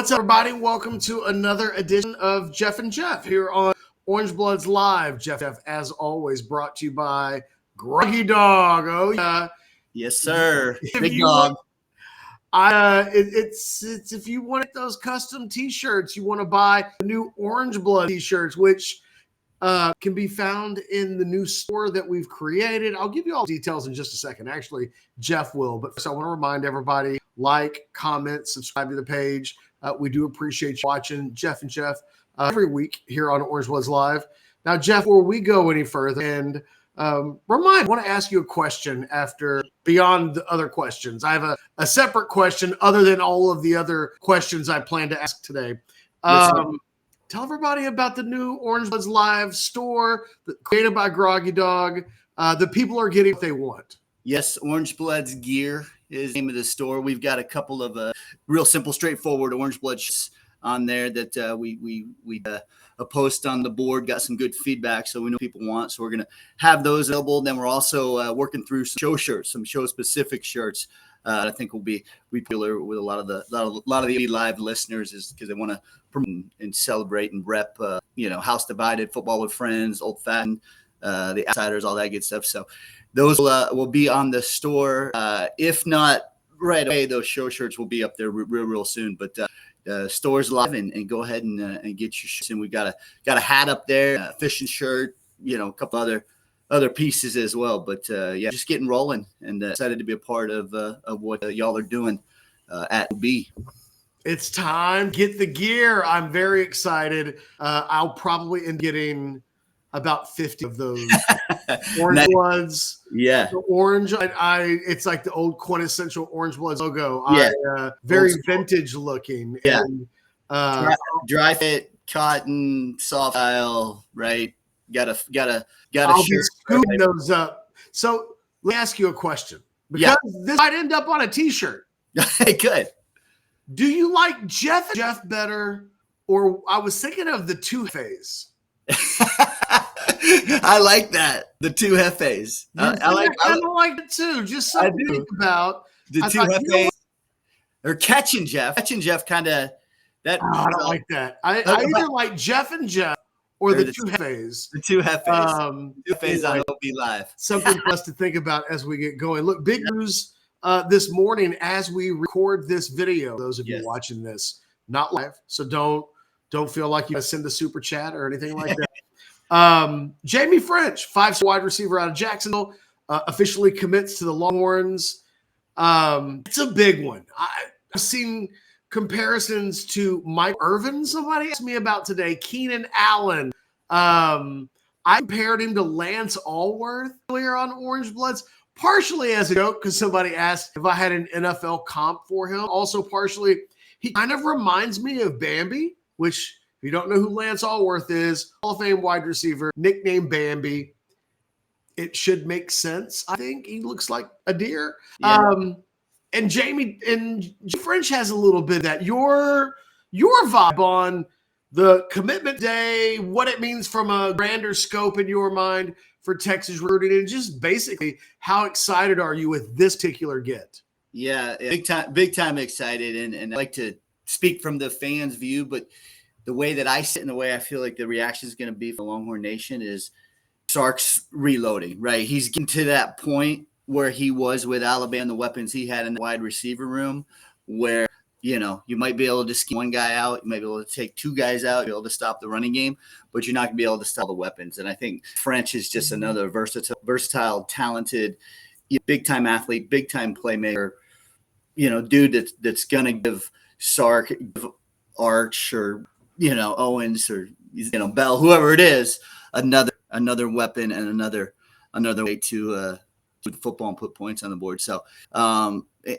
What's up, everybody? Welcome to another edition of Jeff and Jeff here on Orange Bloods Live. Jeff, as always, brought to you by Groggy Dog. Oh, yeah. Yes, sir. Big dog. It's if you want those custom T-shirts, you want to buy the new Orange Blood T-shirts, which can be found in the new store that we've created. I'll give you all the details in just a second. Actually, Jeff will. But first, I want to remind everybody, like, comment, subscribe to the page. We do appreciate you watching Jeff and Jeff every week here on Orange Bloods Live. Now, Jeff, before we go any further, and I want to ask you a question after beyond the other questions. I have a separate question other than all of the other questions I plan to ask today. Tell everybody about the new Orange Bloods Live store created by Groggy Dog. The people are getting what they want. Yes, Orange Bloods gear is the name of the store. We've got a couple of real simple, straightforward Orange Blood shirts on there that we post on the board. Got some good feedback, so we know people want. So we're gonna have those available. Then we're also working through some show shirts, some show specific shirts. I think will be popular with a lot of the live listeners, is because they want to promote and celebrate and rep, House Divided, Football with Friends, Old Fashioned, the Outsiders, all that good stuff. So those will be on the store. If not right away, those show shirts will be up there real soon. But store's live, and go ahead and get your shirts. And we got a hat up there, a fishing shirt, a couple other pieces as well. But just getting rolling, and excited to be a part of what y'all are doing at OB. It's time. Get the gear. I'm very excited. I'll probably end getting about 50 of those Orange Bloods. Yeah. The orange. It's like the old quintessential Orange Bloods logo. Yeah. Very vintage looking. Yeah. And, dry fit, cotton, soft style, right? Got a I'll be shirt. scooping those up. So let me ask you a question. Because this might end up on a T-shirt. Good. Do you like Jeff better, or I was thinking of the two phase? I like that. The two Hefes. I like it too. Just something to think about. The two Hefes. Or Catching Jeff. Catching Jeff kind of that. I don't like that. I either like Jeff and Jeff or the two Hefes. The two Hefes. Two Hefes on OB Live. Something for us to think about as we get going. Look, big news this morning as we record this video. Those of you watching this, not live, so don't feel like you gotta send a super chat or anything like that. Jamie Ffrench, 5-star wide receiver out of Jacksonville, officially commits to the Longhorns. It's a big one. I've seen comparisons to Mike Irvin. Somebody asked me about today. Keenan Allen. I compared him to Lance Allworth earlier on Orange Bloods, partially as a joke because somebody asked if I had an NFL comp for him. Also partially, he kind of reminds me of Bambi, which, if you don't know who Lance Allworth is, Hall of Fame wide receiver, nicknamed Bambi. It should make sense. I think he looks like a deer. Yeah. And Jamie Ffrench has a little bit of that. Your vibe on the commitment day, what it means from a grander scope in your mind for Texas recruiting, and just basically how excited are you with this particular get? Yeah, big time excited, and I like to speak from the fans' view, but the way that I sit and the way I feel like the reaction is going to be for Longhorn Nation is Sark's reloading, right? He's getting to that point where he was with Alabama, the weapons he had in the wide receiver room, where, you might be able to scheme one guy out, you might be able to take two guys out, be able to stop the running game, but you're not going to be able to stop the weapons. And I think Ffrench is just another versatile, talented, big-time athlete, big-time playmaker, dude that's going to give Sark, Arch, or Owens, or Bell, whoever it is, another weapon and another way to football and put points on the board. So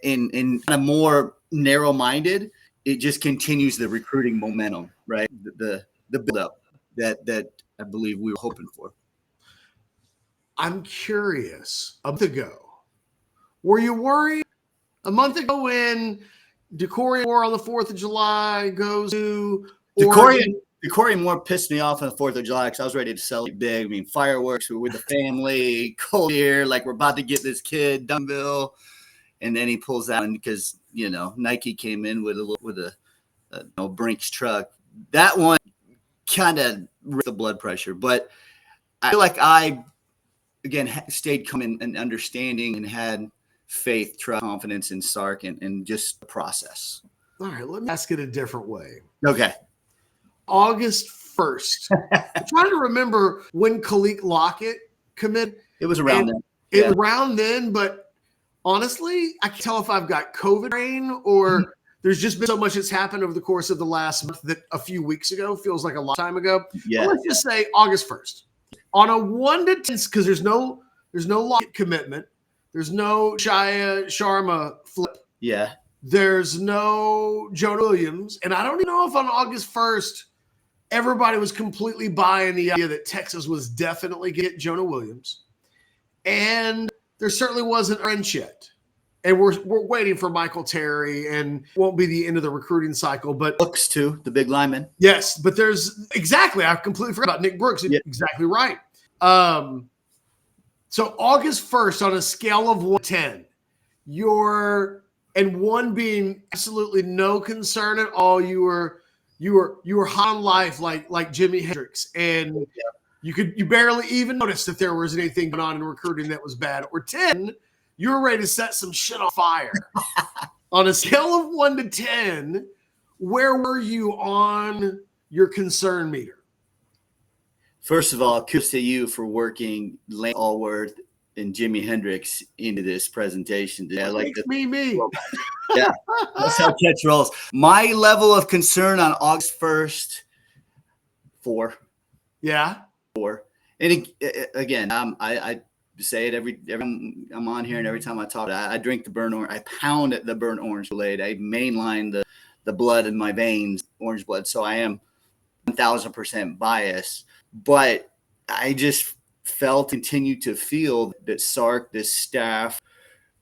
in kind of more narrow-minded, it just continues the recruiting momentum, right? The build-up that I believe we were hoping for. I'm curious. A month ago, were you worried? A month ago when DeCorian Moore on the 4th of July goes to DeCorian Moore pissed me off on the 4th of July because I was ready to celebrate big. I mean, fireworks, we're with the family, cold beer, like we're about to get this kid, Dunville. And then he pulls out because, Nike came in with a Brink's truck. That one kind of raised the blood pressure, but I feel like I, again, stayed calm and understanding and had faith, trust, confidence in Sark and just the process. All right, let me ask it a different way. Okay. August 1st. I'm trying to remember when Khalid Lockett committed. It was around then. It was around then, but honestly, I can't tell if I've got COVID brain or there's just been so much that's happened over the course of the last month that a few weeks ago feels like a long time ago. Yeah. But let's just say August 1st. On a 1 to 10, because there's no Lockett commitment. There's no Shia Sharma flip. Yeah. There's no Jonah Williams. And I don't even know if on August 1st, everybody was completely buying the idea that Texas was definitely get Jonah Williams. And there certainly wasn't Ffrench yet. And we're waiting for Michael Terry, and won't be the end of the recruiting cycle. But Brooks too, the big lineman. Yes, but there's exactly. I completely forgot about Nick Brooks. Yep. Exactly right. So August 1st, on a scale of 1 to 10, and 1 being absolutely no concern at all. You were high on life like Jimi Hendrix, and you barely even notice that there was anything going on in recruiting that was bad. Or 10, you were ready to set some shit on fire. On a scale of 1 to 10, where were you on your concern meter? First of all, kudos to you for working Lane Allworth and Jimi Hendrix into this presentation. I like me. Yeah, that's how catch rolls. My level of concern on August 1st, 4. Yeah. 4. And again, I say it every I'm on here, and every time I talk, I drink the burnt orange. I pound at the burnt orange Kool-Aid. I mainline the blood in my veins, orange blood. So I am 1,000% biased. But I just continue to feel that Sark, this staff,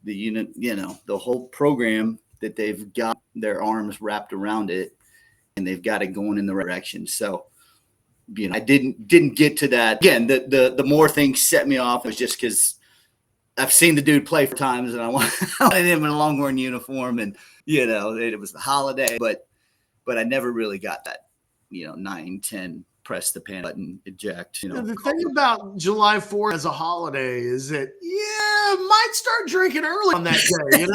the unit, the whole program, that they've got their arms wrapped around it, and they've got it going in the right direction. So, I didn't get to that. Again, the more things set me off was just because I've seen the dude play for times, and I wanted him in a Longhorn uniform, and it was the holiday, but I never really got that 9, 10. Press the pan button, eject. The thing about July 4th as a holiday is that might start drinking early on that day.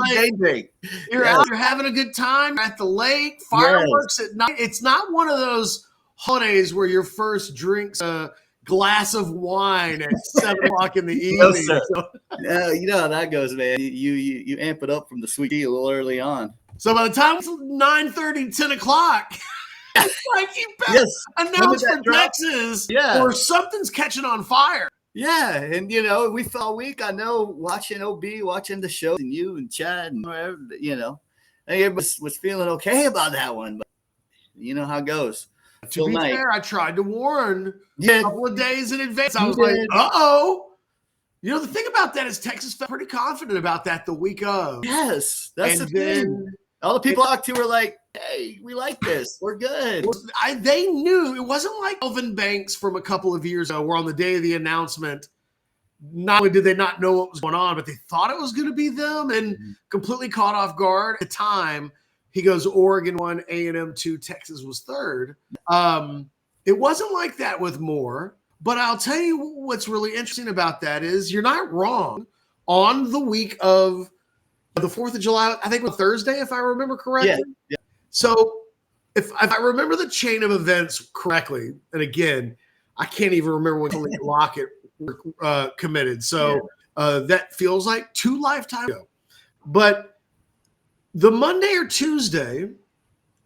You drink. You're out, you're having a good time, you're at the lake, fireworks at night. It's not one of those holidays where your first drink's a glass of wine at 7:00 in the evening. No, sir. No, you know how that goes, man. You amp it up from the sweet tea a little early on. So by the time it's 9:30, 10 o'clock. Like you better announce for Texas, or something's catching on fire. Yeah, and we felt all week. I know watching the show, and you and Chad, and whatever, I think everybody was feeling okay about that one, but you know how it goes. To be fair, I tried to warn a couple of days in advance. I was like, uh-oh. The thing about that is Texas felt pretty confident about that the week of. Yes, that's the thing. All the people I talked to were like, hey, we like this. We're good. They knew. It wasn't like Elvin Banks from a couple of years ago where on the day of the announcement, not only did they not know what was going on, but they thought it was going to be them and completely caught off guard. At the time, he goes Oregon 1, A&M 2, Texas was 3rd. It wasn't like that with Moore. But I'll tell you what's really interesting about that is you're not wrong. On the week of the 4th of July, I think it was Thursday, if I remember correctly. Yeah. So if I remember the chain of events correctly, and again, I can't even remember when Khalid Lockett committed. So that feels like 2 lifetimes ago. But the Monday or Tuesday,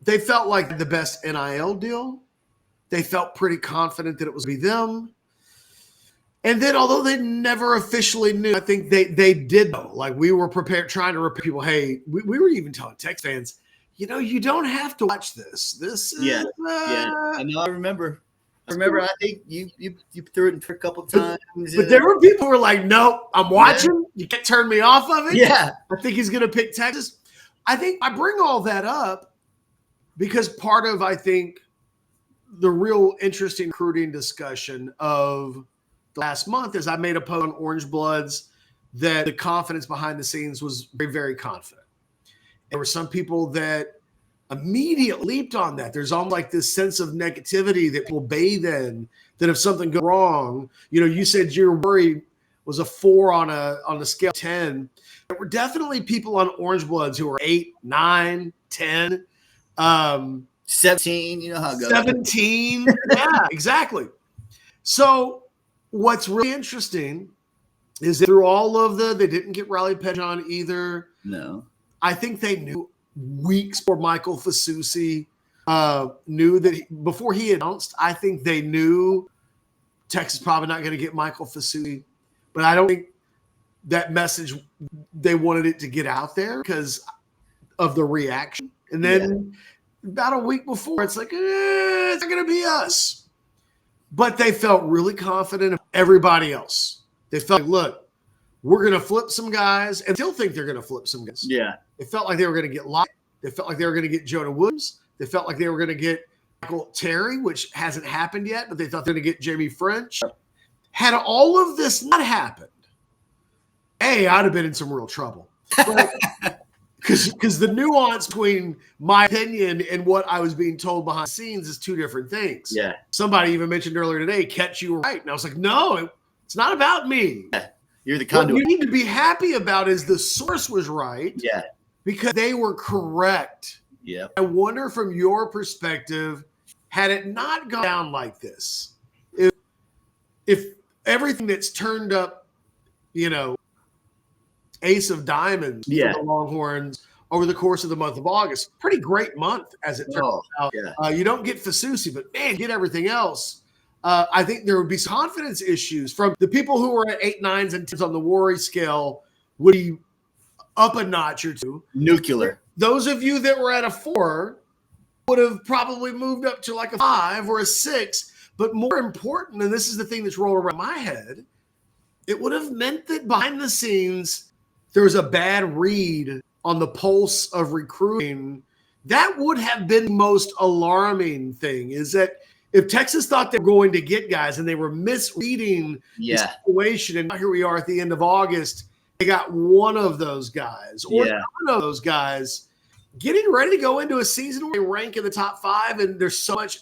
they felt like the best NIL deal. They felt pretty confident that it was going to be them. And then, although they never officially knew, I think they did know. Like, we were prepared, trying to repeat people, hey, we were even telling Tex fans, you don't have to watch this. This is I know. I remember. I think you threw it in for a couple times. But there were people who were like, nope, I'm watching. You can't turn me off of it. Yeah. I think he's going to pick Texas. I think I bring all that up because part of, I think, the real interesting recruiting discussion of the last month is I made a post on Orange Bloods that the confidence behind the scenes was very, very confident. There were some people that immediately leaped on that. There's almost like this sense of negativity that people bathe in, that if something goes wrong, you said your worry was a 4 on a scale of 10. There were definitely people on Orange Bloods who were 8, 9, 10. 17, you know how it goes. 17. Yeah, exactly. So what's really interesting is that through all of they didn't get Riley Pejon either. No. I think they knew weeks before Michael Fasusi knew that before he announced, I think they knew Texas probably not going to get Michael Fasusi. But I don't think that message, they wanted it to get out there because of the reaction. And then about a week before, it's like, it's not going to be us. But they felt really confident of everybody else. They felt like, look, we're going to flip some guys, and still think they're going to flip some guys. Yeah. They felt like they were going to get Locke. They felt like they were going to get Jonah Williams. They felt like they were going to get Michael Terry, which hasn't happened yet, but they thought they were going to get Jamie Ffrench. Had all of this not happened, I'd have been in some real trouble. Because the nuance between my opinion and what I was being told behind the scenes is two different things. Yeah. Somebody even mentioned earlier today, Ketch, you were right. And I was like, no, it's not about me. Yeah. You're the conduit. What you need to be happy about is the source was right. Yeah. Because they were correct. Yeah. I wonder from your perspective, had it not gone down like this, if everything that's turned up, ace of diamonds for the Longhorns over the course of the month of August, pretty great month as it turns out. Yeah. You don't get Fasusi, but man, get everything else. I think there would be confidence issues from the people who were at 8, 9s, and 10s on the worry scale would be up a notch or two. Nuclear. Those of you that were at a 4 would have probably moved up to like a 5 or a 6. But more important, and this is the thing that's rolling around my head, it would have meant that behind the scenes, there was a bad read on the pulse of recruiting. That would have been the most alarming thing, is that if Texas thought they were going to get guys and they were misreading the situation, and here we are at the end of August, they got one of those guys or none of those guys getting ready to go into a season where they rank in the top 5 and there's so much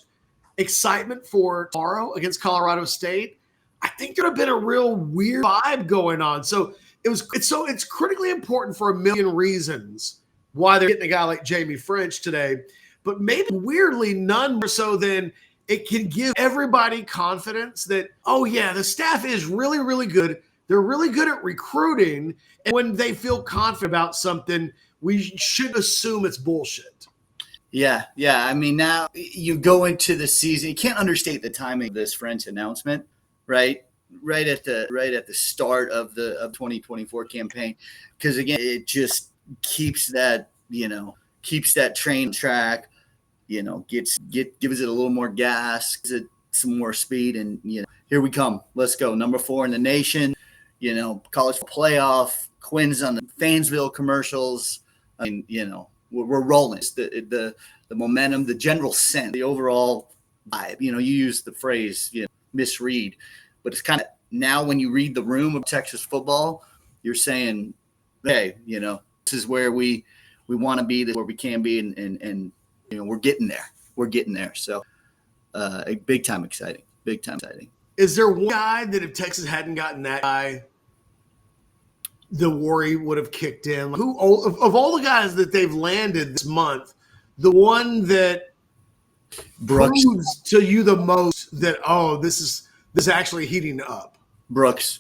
excitement for tomorrow against Colorado State. I think there would have been a real weird vibe going on. So it's critically important for a million reasons why they're getting a guy like Jamie Ffrench today, but maybe weirdly none more so than it can give everybody confidence that, oh yeah, the staff is really, really good. They're really good at recruiting. And when they feel confident about something, we should assume it's bullshit. Yeah. I mean, now you go into the season, you can't understate the timing of this Ffrench announcement, right? Right at the start of the 2024 campaign, because again, it just keeps that train track, gives it a little more gas, gives it some more speed, and here we come. Let's go. Number 4 in the nation, college playoff, Quinn's on the Fansville commercials. I mean, we're rolling. It's the momentum, the general sense, the overall vibe. You use the phrase, misread. But it's kind of now when you read the room of Texas football, you're saying, hey, this is where we want to be, this is where we can be, and we're getting there. We're getting there. So big time exciting. Big time exciting. Is there one guy that if Texas hadn't gotten that guy, the worry would have kicked in? Who of all the guys that they've landed this month, the one that proves to you the most that, this is actually heating up? Brooks.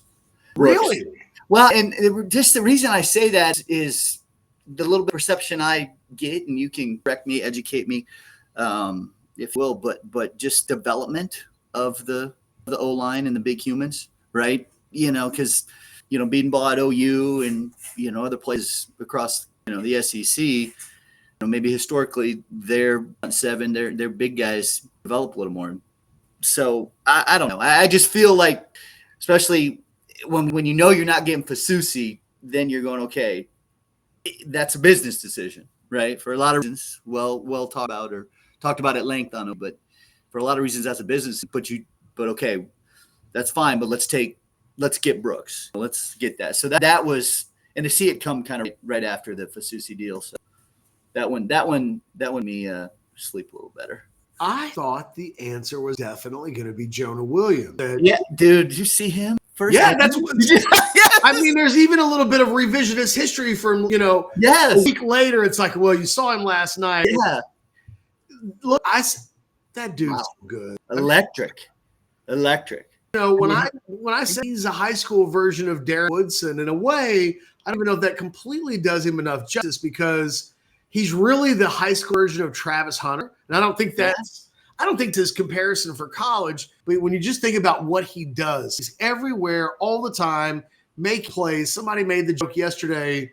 Really? Well, and just the reason I say that is the little bit of perception I get, and you can correct me, educate me, if you will, but just development of the O-line and the big humans, right? Because, being bought at OU and, other places across, the SEC, maybe historically their front 7, their big guys develop a little more. So I don't know. I just feel like, especially when you're not getting Fasusi, then you're going, okay, that's a business decision, right? For a lot of reasons, well talked about at length on it, but for a lot of reasons, that's a business. But okay, that's fine. But let's get Brooks. Let's get that. So that was, and to see it come kind of right after the Fasusi deal. So that one me sleep a little better. I thought the answer was definitely going to be Jonah Williams. Yeah, dude, did you see him first? Yeah, that's what. I mean, there's even a little bit of revisionist history from a week later. It's like, well, you saw him last night. Yeah, look, that dude's so good. Electric. When I say he's a high school version of Darren Woodson, in a way, I don't even know if that completely does him enough justice, because he's really the high school version of Travis Hunter. And I don't think this comparison for college, but when you just think about what he does, he's everywhere all the time, make plays. Somebody made the joke yesterday.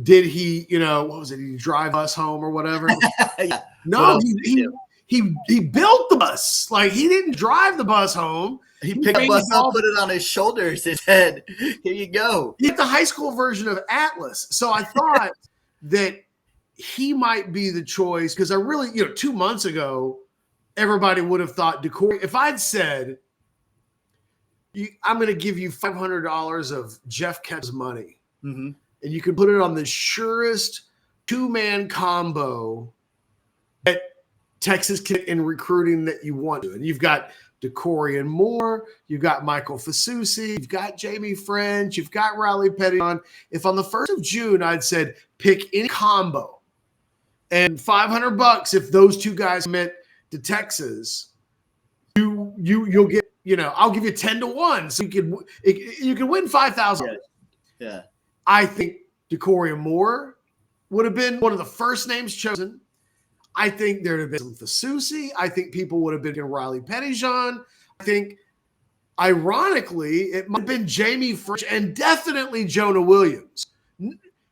Did he, what was it? Did he drive us home or whatever? Yeah. No, he built the bus. Like, he didn't drive the bus home. He picked the bus up, put it on his shoulders, and said, "Here you go." He's the high school version of Atlas. So I thought that he might be the choice, because I really, 2 months ago, everybody would have thought DeCorey. If I'd said, I'm going to give you $500 of Jeff Kett's money, and you can put it on the surest two-man combo that Texas can in recruiting that you want to, and you've got DeCorey and Moore, you've got Michael Fasusi, you've got Jamie Ffrench, you've got Riley Pettijohn. If on the 1st of June I'd said pick any combo and $500 if those two guys commit to Texas, you'll get, I'll give you 10-1, so you can win $5,000. Yeah. I think DeCorey and Moore would have been one of the first names chosen. I think there would have been some Fasusi. I think people would have been Riley Pettijohn. I think, ironically, it might have been Jamie Ffrench and definitely Jonah Williams.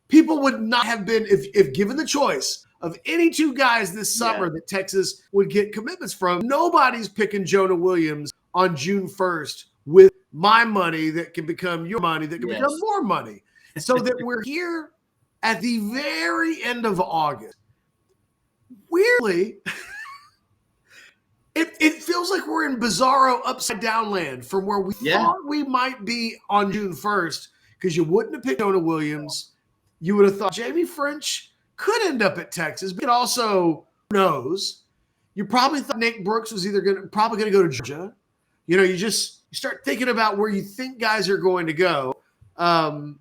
People would not have been, if given the choice of any two guys this summer that Texas would get commitments from, nobody's picking Jonah Williams on June 1st with my money that can become your money that can become more money. So that we're here at the very end of August. Weirdly, it feels like we're in bizarro upside down land from where we thought we might be on June 1st, because you wouldn't have picked Jonah Williams. You would have thought Jamie Ffrench could end up at Texas, but also, who knows? You probably thought Nick Brooks was probably going to go to Georgia. You start thinking about where you think guys are going to go. And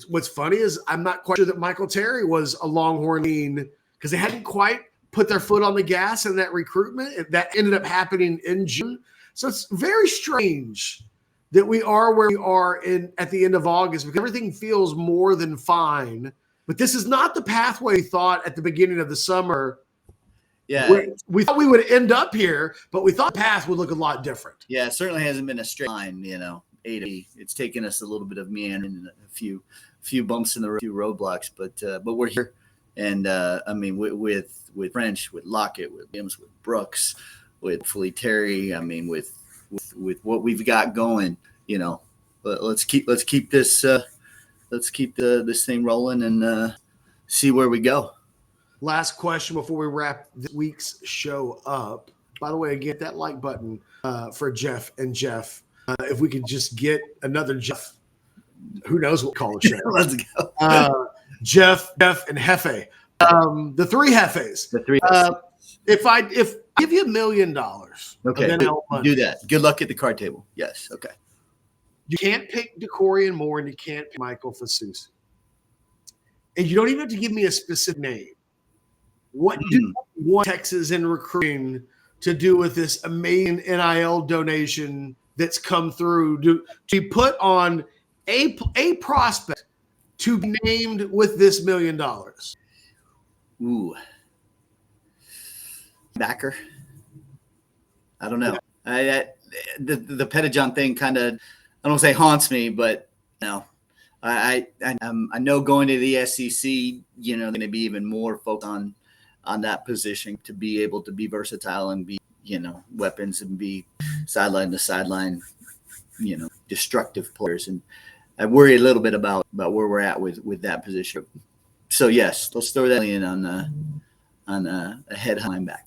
what's funny is I'm not quite sure that Michael Terry was a Longhorn lean, because they hadn't quite put their foot on the gas in that recruitment. That ended up happening in June. So it's very strange that we are where we are at the end of August, because everything feels more than fine. But this is not the pathway we thought at the beginning of the summer. Yeah. We thought we would end up here, but we thought the path would look a lot different. Yeah, it certainly hasn't been a straight line, A to B. It's taken us a little bit of meandering and a few bumps in the road, a few roadblocks, but we're here. And with Ffrench, with Lockett, with Williams, with Brooks, with hopefully Terry. With what we've got going, but let's keep this this thing rolling and see where we go. Last question before we wrap this week's show up. By the way, get that like button for Jeff and Jeff. If we could just get another Jeff, who knows what call the show? Let's go. Jeff, and Hefe. The three Hefes. The three. If I give you $1 million, okay, do that. Good luck at the card table. Yes. Okay. You can't pick DeCorey and Moore, and you can't pick Michael Fasusi. And you don't even have to give me a specific name. What do you want Texas in recruiting to do with this amazing NIL donation that's come through? Do you put on a prospect to be named with this $1 million? Ooh. Backer. I don't know. The Pettijohn thing kind of, I don't say haunts me, but I know going to the SEC, going to be even more focused on that position, to be able to be versatile and be, weapons and be sideline to sideline, destructive players. And I worry a little bit about where we're at with that position. So yes, let's throw that in on a head linebacker.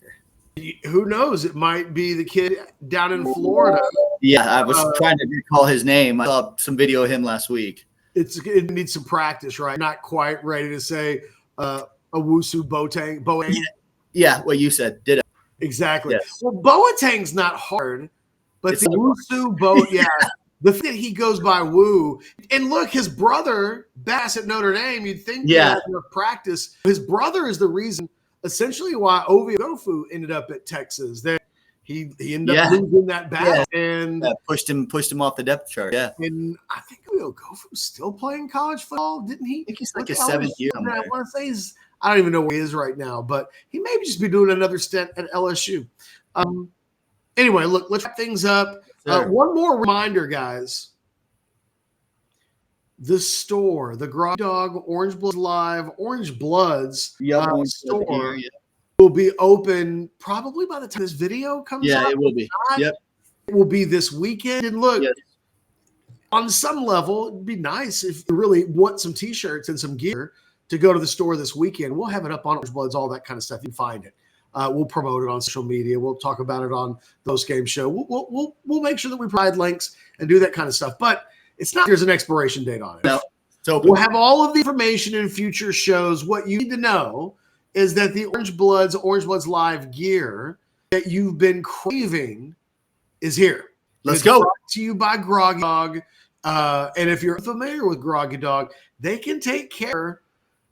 Who knows? It might be the kid down in Florida. Yeah, I was trying to recall his name. I saw some video of him last week. It needs some practice, right? Not quite ready to say Owusu Boateng. Yeah, what you said. Did it. Exactly. Yes. Well, Boateng's not hard, but It's the Owusu the fact that he goes by Woo. And look, his brother, Bass at Notre Dame, you'd think he had enough practice. His brother is the reason, essentially, why Ovi Ogofu ended up at Texas. That he ended up losing that battle and pushed him off the depth chart. Yeah. And I think Ovi Ogofu's still playing college football, didn't he? I think he's like his 7th year. I want to say I don't even know where he is right now, but he may just be doing another stint at LSU. Anyway, look, let's wrap things up. One more reminder, guys. The store, the Groggy Dog Orange Bloods Live Orange Bloods store will be open probably by the time this video comes out. Yeah, it will be. Yep. It will be this weekend. And look, on some level, it'd be nice if you really want some T-shirts and some gear to go to the store this weekend. We'll have it up on Orange Bloods, all that kind of stuff. You can find it. We'll promote it on social media. We'll talk about it on the post-game show. We'll make sure that we provide links and do that kind of stuff. But it's not there's an expiration date on it. No. So we'll have all of the information in future shows. What you need to know is that the Orange Bloods Live gear that you've been craving is here. Let's go. Brought to you by Groggy Dog. And if you're familiar with Groggy Dog, they can take care.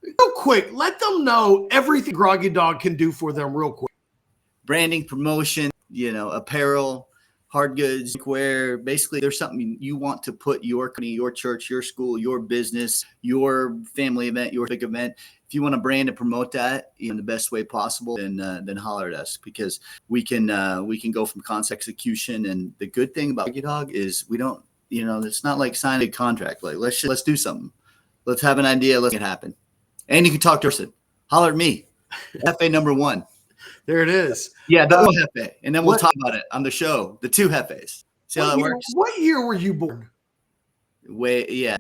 Real quick, let them know everything Groggy Dog can do for them real quick. Branding, promotion, apparel, hard goods, wear. Basically, there's something you want to put your company, your church, your school, your business, your family event, your big event. If you want to brand and promote that in the best way possible, then holler at us, because we can go from concept execution. And the good thing about Groggy Dog is we don't, it's not like signing a contract. Like let's do something. Let's have an idea. Let's make it happen. And you can talk to us. Holler at me. Hefe number 1. There it is. Yeah, the Hefe. And then we'll talk about it on the show. The 2 Hefes. See how that works? What year were you born? Yeah,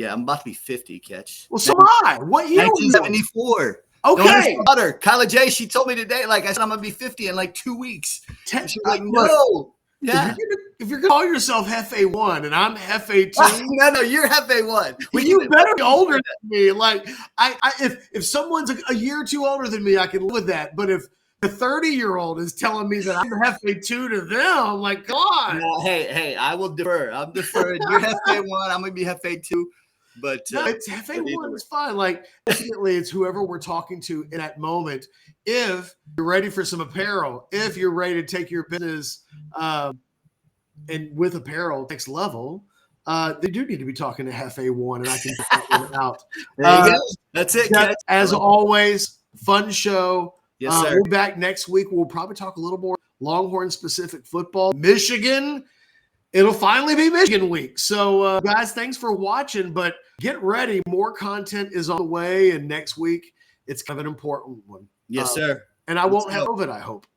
I'm about to be 50, Catch. Well, so am I. What year? 1974. Okay. Daughter, Kyla J, she told me today, like I said, I'm going to be 50 in like 2 weeks. She's like, no. Yeah. If you're going to call yourself Hefe 1 and I'm Hefe 2. No, you're Hefe 1. Well, you better be older than me. Like, if someone's a year or two older than me, I can live with that. But if a 30-year-old is telling me that I'm Hefe 2 to them, I'm like, come on. No, hey, I will defer. I'm deferred. You're Hefe 1. I'm going to be Hefe 2. But no, it's Hefe 1. It's fine. Like, ultimately, it's whoever we're talking to in that moment. If you're ready for some apparel, if you're ready to take your business and with apparel next level, they do need to be talking to Hefe 1, and I can get that one out. There you go. That's it, guys. As always, fun show. Yes, sir. We'll be back next week. We'll probably talk a little more Longhorn-specific football. Michigan. It'll finally be Michigan week. So, guys, thanks for watching, but get ready. More content is on the way, and next week it's kind of an important one. Yes, sir. And I won't have COVID, I hope.